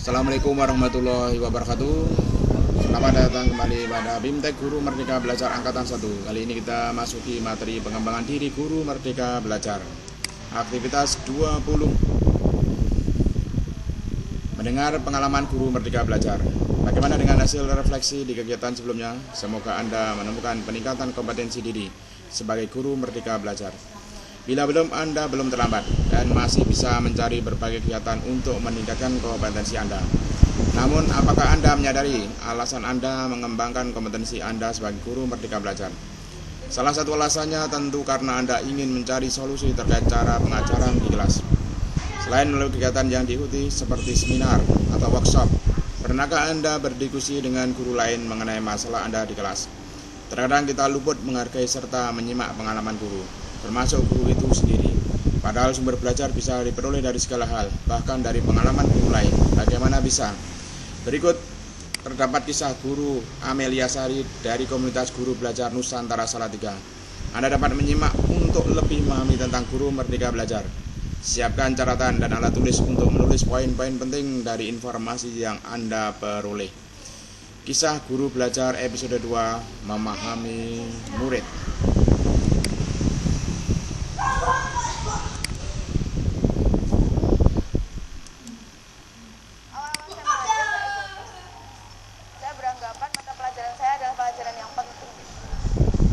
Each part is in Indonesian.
Assalamualaikum warahmatullahi wabarakatuh. Selamat datang kembali pada BIMTEK Guru Merdeka Belajar Angkatan 1. Kali ini kita masuki materi pengembangan diri Guru Merdeka Belajar. Aktivitas 20. Mendengar pengalaman Guru Merdeka Belajar. Bagaimana dengan hasil refleksi di kegiatan sebelumnya? Semoga Anda menemukan peningkatan kompetensi diri sebagai Guru Merdeka Belajar. Bila belum, Anda belum terlambat dan masih bisa mencari berbagai kegiatan untuk meningkatkan kompetensi Anda. Namun, apakah Anda menyadari alasan Anda mengembangkan kompetensi Anda sebagai Guru Merdeka Belajar? Salah satu alasannya tentu karena Anda ingin mencari solusi terkait cara pengajaran di kelas. Selain melalui kegiatan yang diikuti seperti seminar atau workshop, pernahkah Anda berdiskusi dengan guru lain mengenai masalah Anda di kelas? Terkadang kita luput menghargai serta menyimak pengalaman guru, termasuk guru itu sendiri. Padahal sumber belajar bisa diperoleh dari segala hal, bahkan dari pengalaman guru lain. Bagaimana bisa? Berikut terdapat kisah guru Amelia Sari dari komunitas guru belajar Nusantara Salatiga. Anda dapat menyimak untuk lebih memahami tentang Guru Merdeka Belajar. Siapkan catatan dan alat tulis untuk menulis poin-poin penting dari informasi yang Anda peroleh. Kisah Guru Belajar episode 2, Memahami Murid. Beranggapan mata pelajaran saya adalah pelajaran yang penting.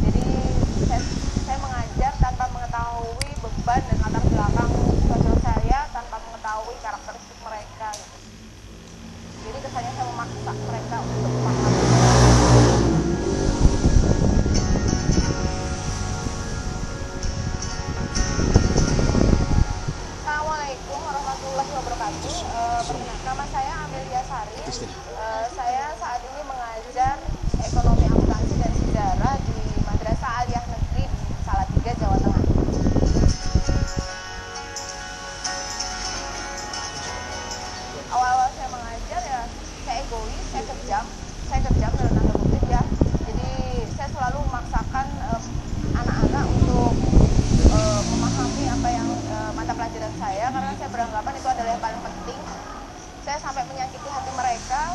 Jadi saya mengajar tanpa mengetahui beban dan latar belakang siswa saya, tanpa mengetahui karakteristik mereka. Jadi kesannya saya memaksa mereka untuk memahami. Assalamualaikum warahmatullahi wabarakatuh. Nama saya Amelia Sari. Saya saat ini mengajar ekonomi akuntansi dan sejarah di Madrasah Aliyah Negeri di Salatiga, Jawa Tengah. Awal-awal saya mengajar ya, saya egois, saya kejam dalam tanda kutip ya. Jadi saya selalu memaksakan anak-anak untuk memahami apa yang mata pelajaran saya, karena saya beranggapan itu adalah yang paling penting. Saya sampai menyakiti hati mereka.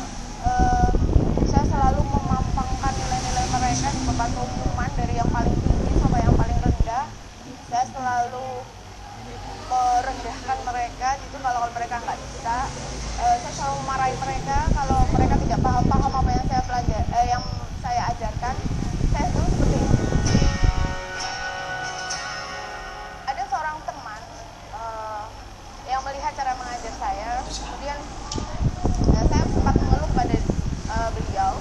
Saya selalu memampangkan nilai-nilai mereka di papan pengumuman dari yang paling tinggi sampai yang paling rendah. Saya selalu merendahkan mereka gitu kalau mereka nggak bisa. Saya selalu memarahi mereka kalau mereka tidak paham apa yang saya yang saya ajarkan. Saya selalu seperti itu. Ada seorang teman yang melihat cara mengajar saya, kemudian saya sempat mengeluh pada beliau,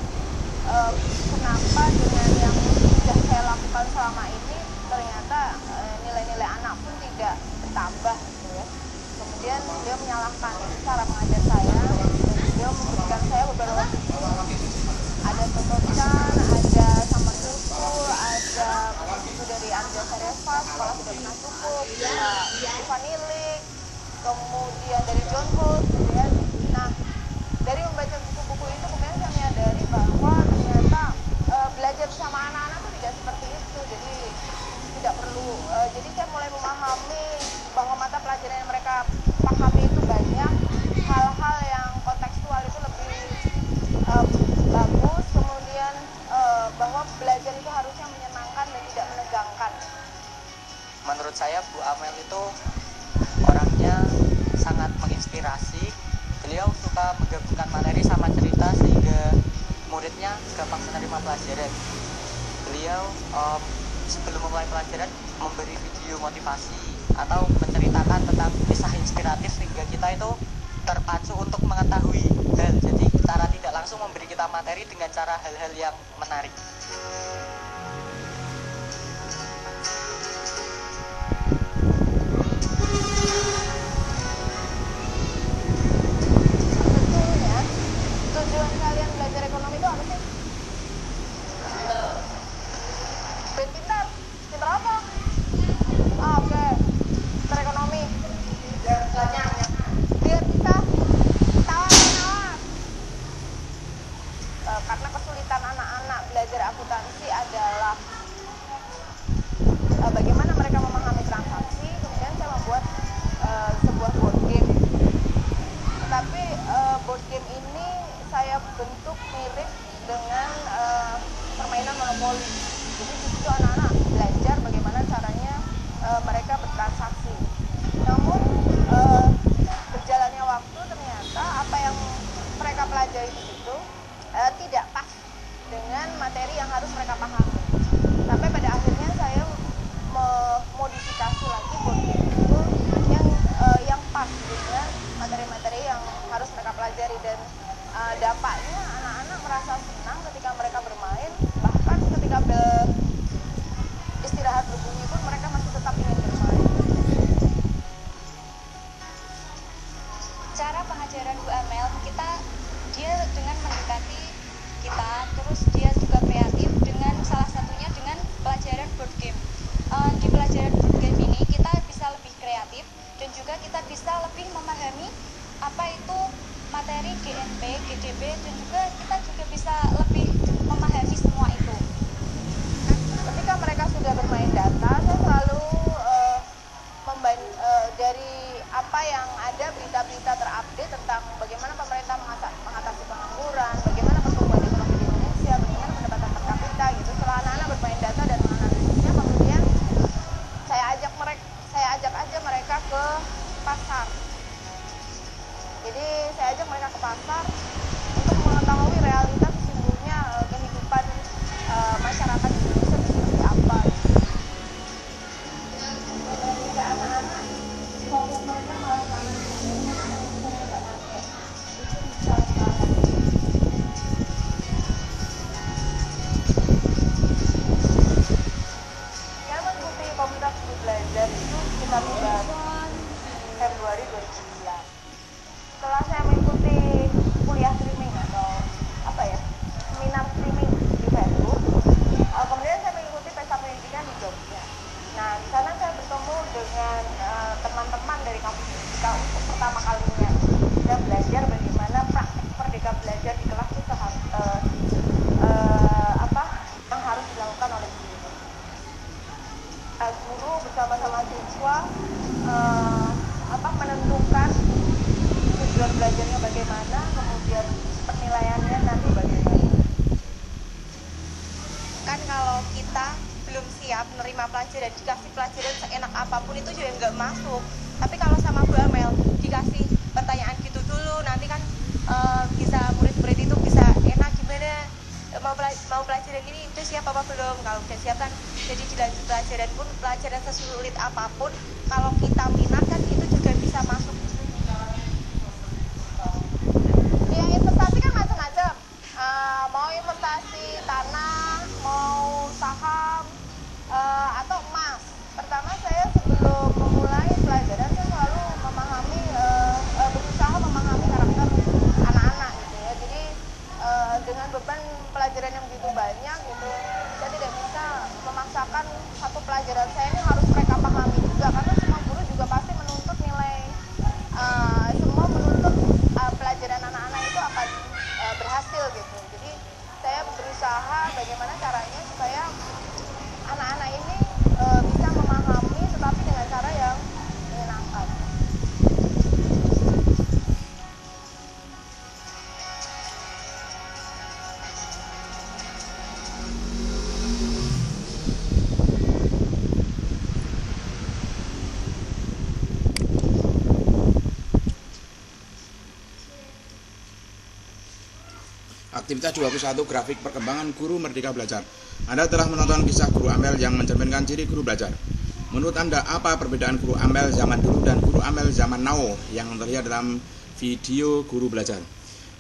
kenapa dengan yang sudah saya lakukan selama ini ternyata nilai-nilai anak pun tidak bertambah gitu ya. Kemudian beliau menyalahkan cara mengajar saya. Beliau memberikan saya beberapa buku, ada Totocan, ada Summer School, ada buku dari Anja Sareva, Sekolah Tidak Pernah Cukup, Ivanilik, kemudian dari John Holt gitu ya. Nah, dari membaca buku-buku itu kemudian saya menyadari bahwa ternyata belajar bersama anak-anak itu tidak seperti itu. Jadi tidak perlu, jadi saya mulai memahami bahwa mata pelajaran yang mereka pahami itu banyak, hal-hal yang kontekstual itu lebih bagus. Kemudian bahwa belajar itu harusnya menyenangkan dan tidak menegangkan. Menurut saya Bu Amel itu orangnya sangat menginspirasi. Beliau suka menggabungkan materi sama cerita sehingga muridnya gampang menerima pelajaran. Beliau sebelum memulai pelajaran memberi video motivasi atau menceritakan tentang kisah inspiratif sehingga kita itu terpacu untuk mengetahui hal. Jadi cara tidak langsung memberi kita materi dengan cara hal-hal yang menarik. Tujuan kalian belajar ekonomi itu apa sih? Ben pintar apa? Oke. Pintar ekonomi. Biar bisa tawar. Karena kesulitan anak-anak belajar dampaknya anak-anak merasa senang ketika mereka bermain, bahkan ketika bel istirahat berbunyi pun mereka masih tetap ingin bermain. Cara pengajaran Bu Amel, dia dengan mendekati kita, terus dia juga kreatif dengan salah satunya dengan pelajaran board game. Di pelajaran board game ini kita bisa lebih kreatif dan juga kita bisa lebih memahami apa itu materi GNP, GDB, dan juga kita juga bisa lebih memahami semua itu. Ketika mereka sudah bermain data, saya selalu dari apa yang ada berita-berita terupdate tentang bagaimana pemerintah mengatasi pengangguran, bagaimana pertumbuhan ekonomi di Indonesia, bagaimana pendapatan per kapita gitu. Setelah anak-anak bermain data dan menganalisisnya, kemudian saya ajak aja mereka ke pasar. Jadi saya ajak mereka ke pasar untuk mengetahui realitas sesungguhnya kehidupan masyarakat di Indonesia seperti apa. Komunitas Guru Belajar itu sekitar bulan Februari 2009. Setelah saya mengikuti kuliah streaming atau seminar streaming di Facebook, kemudian saya mengikuti pesta pendidikan di Jogja. Nah, di sana saya bertemu dengan teman-teman dari kampus Merdeka untuk pertama kalinya kita belajar bagaimana praktik Merdeka Belajar di kelas itu yang harus dilakukan oleh guru. Guru bersama-sama siswa menentukan tujuan belajarnya bagaimana, kemudian penilaiannya nanti bagaimana. Kan kalau kita belum siap menerima pelajaran, dikasih pelajaran seenak apapun itu juga nggak masuk. Tapi kalau sama Bu Amel dikasih pertanyaan gitu dulu, nanti kan bisa murid-murid itu bisa enak gimana, mau pelajaran ini udah siap apa belum. Kalau udah siap kan jadi dilanjut pelajaran pun, pelajaran sesulit apapun kalau kita minat kan itu juga bisa masuk. Ya, investasi kan macam-macam, mau investasi tanah, mau saham, atau emas. Pertama saya sebelum memulai pelajaran saya selalu berusaha memahami karakter anak-anak gitu ya. Jadi dengan beban pelajaran yang begitu banyak gitu, saya tidak bisa memaksakan satu pelajaran saya ini harus mereka pahami juga, karena semua guru juga pasti menuntut nilai, semua menuntut pelajaran anak-anak itu akan berhasil gitu. Jadi saya berusaha bagaimana caranya supaya anak-anak ini bisa memahami tetapi dengan cara yang menyenangkan. Aktivitas 21 grafik perkembangan guru Merdeka Belajar. Anda telah menonton kisah Guru Amel yang mencerminkan ciri guru belajar. Menurut Anda, apa perbedaan Guru Amel zaman dulu dan Guru Amel zaman now yang terlihat dalam video Guru Belajar?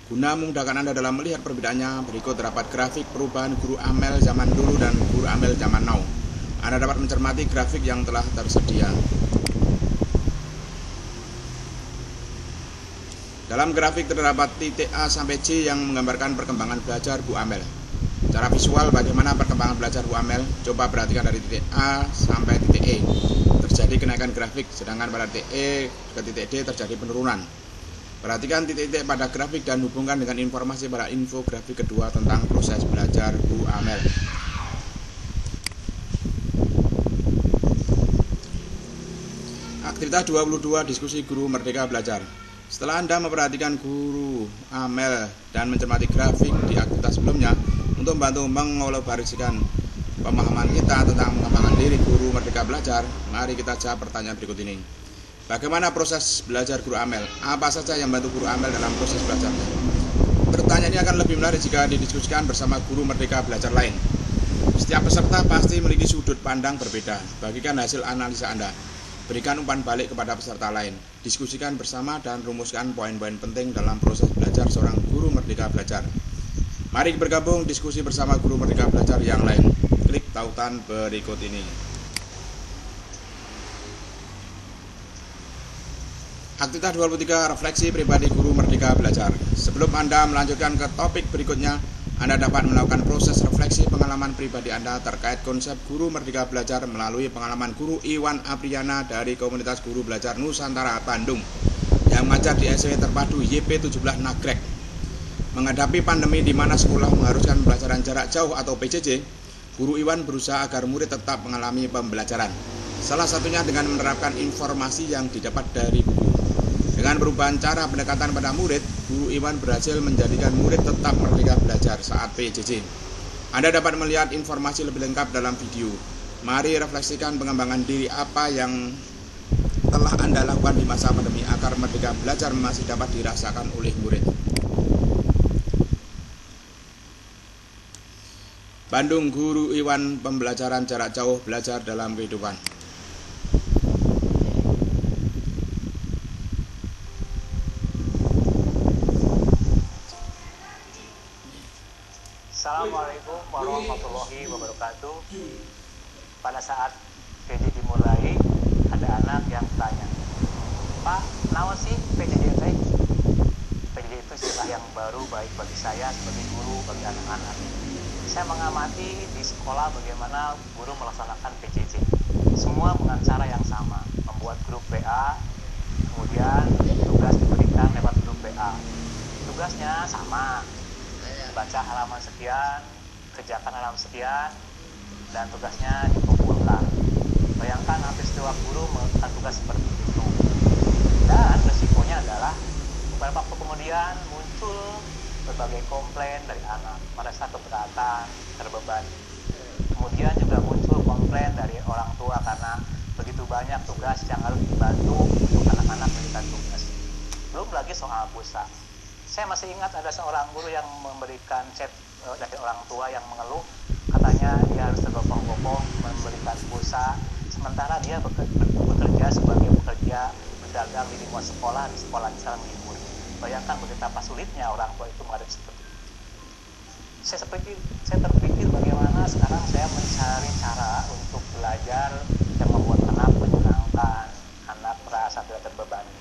Guna memudahkan Anda dalam melihat perbedaannya, berikut terdapat grafik perubahan Guru Amel zaman dulu dan Guru Amel zaman now. Anda dapat mencermati grafik yang telah tersedia. Dalam grafik terdapat titik A sampai C yang menggambarkan perkembangan belajar Bu Amel. Secara visual bagaimana perkembangan belajar Bu Amel? Coba perhatikan dari titik A sampai titik E. Terjadi kenaikan grafik, sedangkan pada titik E ke titik D terjadi penurunan. Perhatikan titik-titik pada grafik dan hubungkan dengan informasi pada infografik kedua tentang proses belajar Bu Amel. Aktivitas 22 diskusi guru Merdeka Belajar. Setelah Anda memperhatikan Guru Amel dan mencermati grafik di aktivitas sebelumnya untuk membantu mengelaborasikan pemahaman kita tentang pengembangan diri guru Merdeka Belajar, mari kita jawab pertanyaan berikut ini. Bagaimana proses belajar Guru Amel? Apa saja yang membantu Guru Amel dalam proses belajarnya? Pertanyaan ini akan lebih menarik jika didiskusikan bersama guru Merdeka Belajar lain. Setiap peserta pasti memiliki sudut pandang berbeda. Bagikan hasil analisa Anda. Berikan umpan balik kepada peserta lain. Diskusikan bersama dan rumuskan poin-poin penting dalam proses belajar seorang guru Merdeka Belajar. Mari bergabung diskusi bersama guru Merdeka Belajar yang lain. Klik tautan berikut ini. Aktivitas 23, refleksi pribadi guru Merdeka Belajar. Sebelum Anda melanjutkan ke topik berikutnya, Anda dapat melakukan proses refleksi pengalaman pribadi Anda terkait konsep guru Merdeka Belajar melalui pengalaman guru Iwan Apriana dari Komunitas Guru Belajar Nusantara Bandung yang mengajar di SW Terpadu YP17 Nagrek. Menghadapi pandemi di mana sekolah mengharuskan pembelajaran jarak jauh atau PJJ, Guru Iwan berusaha agar murid tetap mengalami pembelajaran. Salah satunya dengan menerapkan informasi yang didapat dari buku. Dengan perubahan cara pendekatan pada murid, Guru Iwan berhasil menjadikan murid tetap merdeka belajar saat PJJ. Anda dapat melihat informasi lebih lengkap dalam video. Mari refleksikan pengembangan diri apa yang telah Anda lakukan di masa pandemi agar merdeka belajar masih dapat dirasakan oleh murid. Bandung, Guru Iwan, pembelajaran jarak jauh, belajar dalam kehidupan. Assalamualaikum warahmatullahi wabarakatuh. Pada saat PJJ dimulai, ada anak yang tanya, "Pak, naon sih PJJ teh?" PJJ itu istilah yang baru baik bagi saya sebagai guru bagi anak-anak. Saya mengamati di sekolah bagaimana guru melaksanakan PJJ. Semua dengan cara yang sama, membuat grup PA, kemudian tugas diberikan lewat grup PA. Tugasnya sama, baca halaman sekian, kerjakan halaman sekian, dan tugasnya dikumpulkan. Bayangkan hampir setiap guru melakukan tugas seperti itu. Dan resikonya adalah beberapa waktu kemudian muncul berbagai komplain dari anak, merasa keberatan, terbebani. Kemudian juga muncul komplain dari orang tua karena begitu banyak tugas yang harus dibantu untuk anak-anak memberikan tugas. Belum lagi soal pulsa. Saya masih ingat ada seorang guru yang memberikan chat dari orang tua yang mengeluh, katanya dia harus tergopong-gopong memberikan pulsa, sementara dia bekerja sebagai pekerja berdagang di lingkungan sekolah, di sekolah sekarang libur. Bayangkan betapa sulitnya orang tua itu menghadapi seperti itu. Saya terpikir bagaimana sekarang saya mencari cara untuk belajar yang membuat anak menyenangkan, anak merasa tidak terbebani.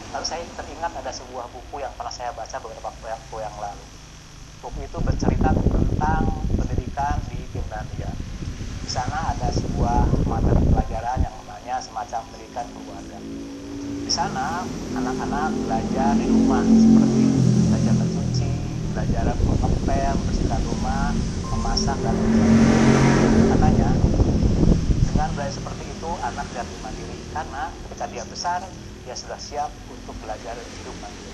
Lalu saya teringat ada sebuah buku yang pernah saya baca beberapa waktu yang lalu. Buku itu bercerita tentang pendidikan di Finlandia. Di sana ada sebuah materi pelajaran yang namanya semacam pendidikan keluarga. Di sana anak-anak belajar di rumah seperti belajar mencuci, belajar mengepel, membersihkan rumah, memasak dan sebagainya. Katanya dengan belajar seperti itu anak jadi mandiri karena ketika dia besar dia sudah siap untuk belajar hidup mandiri.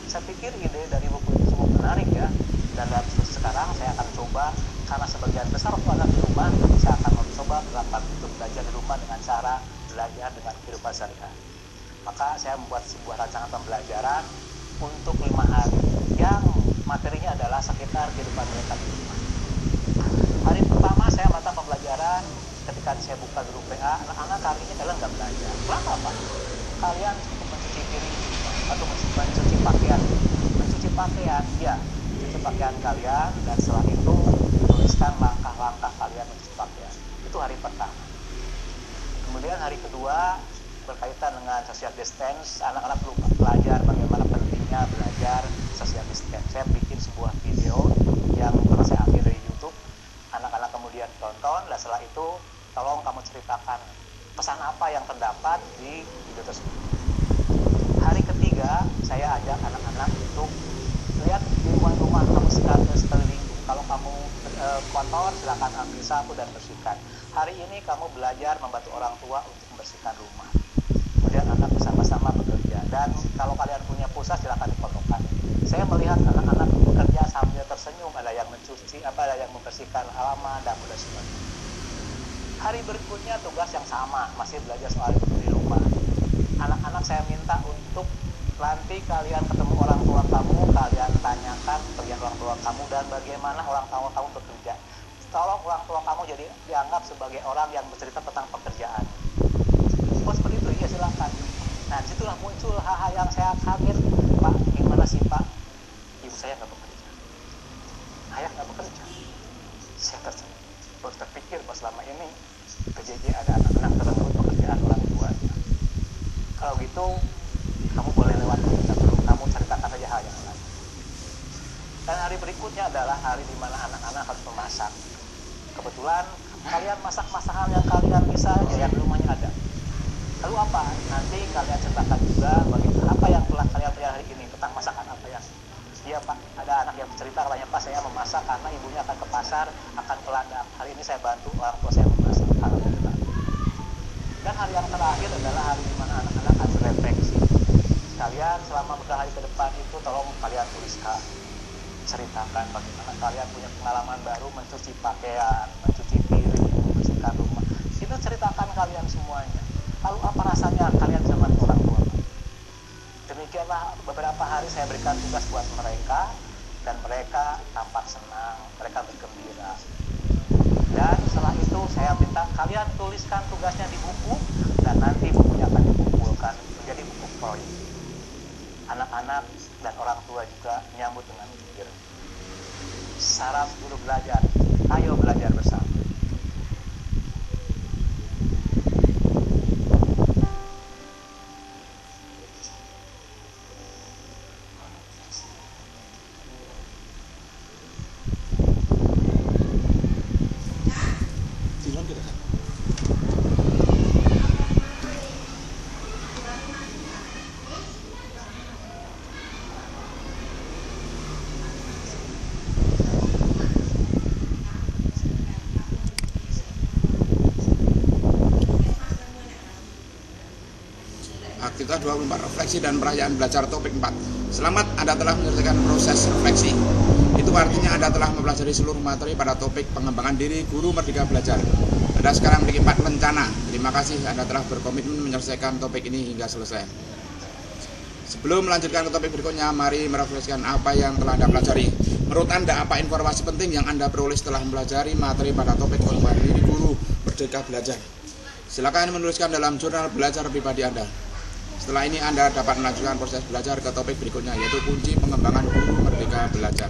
Saya pikir ide dari buku itu cukup menarik ya, dan dalam sekarang saya akan coba, karena sebagian besar waktu anak di rumah, saya akan mencoba melakukan untuk belajar di rumah dengan cara belajar dengan kehidupan sehari-hari. Maka saya membuat sebuah rancangan pembelajaran untuk 5 hari yang materinya adalah sekitar kehidupan mereka di rumah. Hari pertama saya melakukan pembelajaran, ketika saya buka grup PA, anak-anak kali ini kalian nggak belajar. Kenapa Pak? Kalian cukup mencuci piring atau mencuci pakaian. Mencuci pakaian, ya, mencuci pakaian kalian, dan setelah itu tuliskan langkah-langkah kalian mencuci pakaian. Itu hari pertama. Kemudian hari kedua berkaitan dengan social distance, anak-anak perlu belajar bagaimana pentingnya belajar social distance. Saya bikin sebuah video yang pernah saya ambil dari YouTube. Anak-anak kemudian tonton, dan setelah itu tolong kamu ceritakan pesan apa yang terdapat di video tersebut. Hari ketiga, saya ajak anak-anak untuk lihat lingkungan rumah kamu sekeliling. Kalau kamu kotor, silakan ambil sapu dan bersihkan. Hari ini kamu belajar membantu orang tua untuk membersihkan rumah. Kemudian anak bersama-sama bekerja. Dan kalau kalian punya pulsa, silakan dipotongkan. Saya melihat anak-anak bekerja sambil tersenyum, ada yang mencuci, ada yang membersihkan halaman dan sebagainya. Hari berikutnya tugas yang sama, masih belajar soal di rumah. Anak-anak saya minta untuk nanti kalian ketemu orang tua kamu, kalian tanyakan pekerjaan orang tua kamu dan bagaimana orang tua kamu bekerja. Tolong orang tua kamu jadi dianggap sebagai orang yang bercerita tentang pekerjaan. silakan. Nah disitulah muncul hal-hal yang saya kaget. Pak, gimana sih Pak, ibu saya nggak bekerja, ayah nggak bekerja. Saya berpikir bahwa selama ini PJJ ada anak-anak terlebut pekerjaan orang tuanya. Kalau gitu kamu boleh lewat kita dulu, kamu ceritakan saja hal yang lain. Dan hari berikutnya adalah hari di mana anak-anak harus memasak. Kebetulan kalian masak masakan yang kalian bisa, ya yang di rumahnya ada. Lalu apa? Nanti kalian ceritakan juga bagaimana apa yang telah kalian pelajari hari ini tentang masakan apa ya. Iya Pak, ada anak yang bercerita katanya Pak, saya memasak karena ibunya akan ke pasar, akan ke ladang. Hari ini saya bantu orang tua saya memasak. Alhamdulillah. Dan hari yang terakhir adalah hari di mana anak-anak harus refleksi. Kalian selama beberapa hari ke depan itu tolong kalian tuliskan, ceritakan bagaimana kalian punya pengalaman baru mencuci pakaian, mencuci piring, membersihkan rumah. Itu ceritakan kalian semuanya. Lalu apa rasanya kalian zaman orang tua? Demikianlah beberapa hari saya berikan tugas buat mereka, dan mereka tampak senang, mereka bergembira. Dan setelah itu saya minta kalian tuliskan tugasnya di buku, dan nanti bukunya akan dikumpulkan menjadi buku proyek. Anak-anak dan orang tua juga menyambut dengan gembira. Saraf guru belajar, ayo belajar bersama. Aktivitas 24 refleksi dan perayaan belajar topik 4. Selamat, Anda telah menyelesaikan proses refleksi. Itu artinya Anda telah mempelajari seluruh materi pada topik pengembangan diri guru Merdeka Belajar. Anda sekarang memiliki 4 rencana. Terima kasih Anda telah berkomitmen menyelesaikan topik ini hingga selesai. Sebelum melanjutkan ke topik berikutnya, mari merefleksikan apa yang telah Anda pelajari. Menurut Anda, apa informasi penting yang Anda peroleh setelah mempelajari materi pada topik pengembangan diri guru Merdeka Belajar? Silakan menuliskan dalam jurnal belajar pribadi Anda. Setelah ini Anda dapat melanjutkan proses belajar ke topik berikutnya, yaitu kunci pengembangan guru Merdeka Belajar.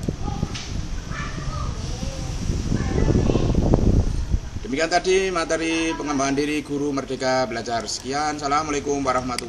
Demikian tadi materi pengembangan diri guru Merdeka Belajar. Sekian, assalamualaikum warahmatullahi wabarakatuh.